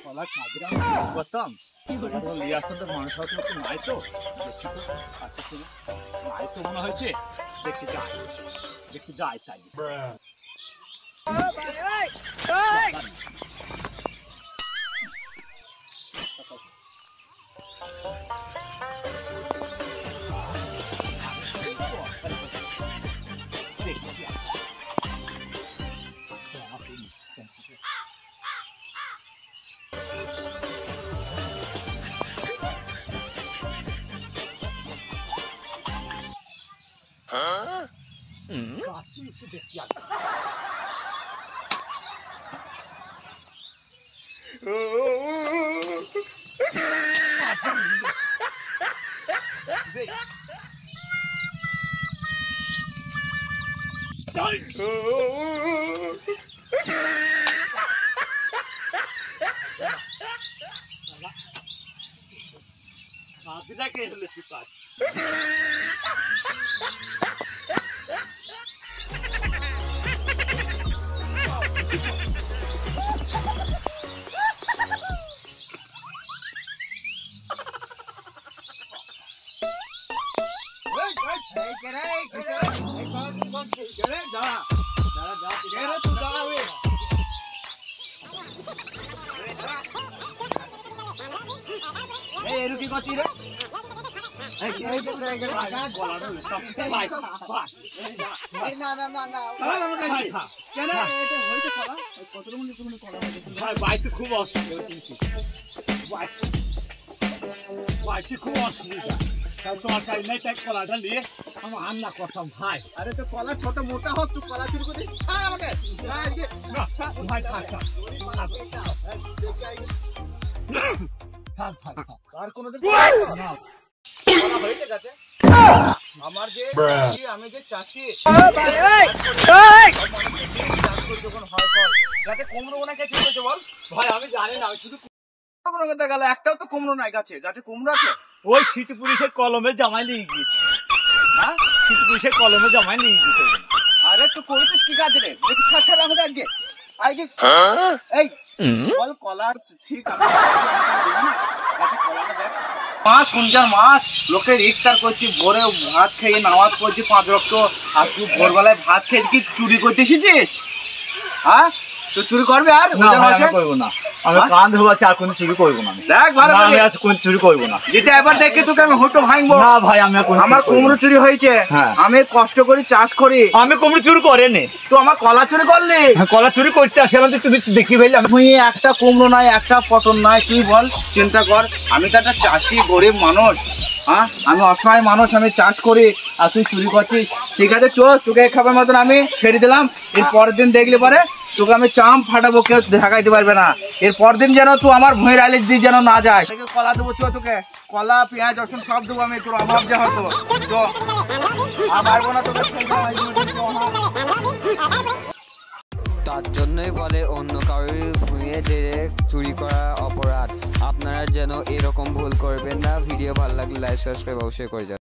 কলার কাঁদরা করতাম নিয়ে আসতাম, তো মানুষ হয়তো একটু নাই তো, দেখি তো আচ্ছা কিনা নাই তো মনে হয়েছে, দেখতে যাই দেখতে যাই তাই। কাছে একটু দেখি আগে। খুব অসুবিধা, তোমার কাজ নেই তাই কলাটা নিয়ে আমার রান্না করতাম ভাই। আরে তো কলা ছোট মোটা হোক, তুই কলা চুরি করতে ছাড় আমাকে। ভাই থাক থাক আর কোনোদিন না হয়েছে গেছে আমার যে চাষি, আমি যে চাষি যখন হয় ফল গাছে কুমড়ো গোনা কে চুরি বল ভাই, আমি জানি না, আমি শুধু কুমড়ো গোনা গেল, একটাও তো কুমড়ো নাই গাছে। গাছে কুমড়ো আছে? ওই সিটি পুলিশের কলমে জামাই নিয়ে গিয়েছে। হ্যাঁ, সিটি পুলিশের কলমে জামাই নিয়ে গিয়েছে। আরে তুই করেছিস কি কাজ রে? দেখি ছাড় ছাড় আমাকে আগে আগে এই বল কলার ঠিক আমি গাছে কলাটা দেখ। মাস সঞ্জার মাস লোকের ইফতার করছি, ভোরে ভাত খেয়ে নামাজ পড়ছি 5 ওয়াক্ত, আর তুই ভোরবেলায় ভাত খেয়ে কি চুরি করতে এসেছিস? হ্যাঁ, তুই চুরি করবি? আর করবো না, আমি কান ধোয়া চা কোনো চুরি করবো না। দেখ ভালো করে, আমি আজ কোন চুরি করবো না। যেটা এবার দেখে তোকে আমি হোটো ভাঙবো না ভাই, আমি আমার কুমড়ো চুরি হয়েছে। আমি কষ্ট করি চাষ করি, আমি কুমড়ো চুরি করে নে, তো আমার কলা চুরি করলি? কলা চুরি করতে আসে আমাদের, তুমি দেখি ভাই আমি একটা কুমড়ো নাই, একটা পটল নাই, তুই বল চিন্তা কর। আমি তো একটা চাষি, গরিব মানুষ, হ্যাঁ আমি অসহায় মানুষ, আমি চাষ করি আর তুই চুরি করছিস। ঠিক আছে চল, তোকে খাবার মতন আমি ছেড়ে দিলাম। এর পরের দিন দেখলি পরে তোকে আমি চাম ফাটাবো, কেউ দেখাইতে পারবে না। এর পরের দিন যেন তুই আমার ভুঁয়ের আইলে দিয়ে যেন না যায়। কলা দেবো চো, তোকে কলা পেঁয়াজ রসুন সব দেবো আমি, তোর অভাব যে হতো তো আর পারবো না তোকে। তার জন্যই বলে অন্য কারোর ভুঁইয়ে ডিরেক্ট চুরি করা অপরাধ। আপনারা যেন এরকম ভুল করবেন না। ভিডিও ভালো লাগলে লাইক সাবস্ক্রাইব অবশ্যই করে যান।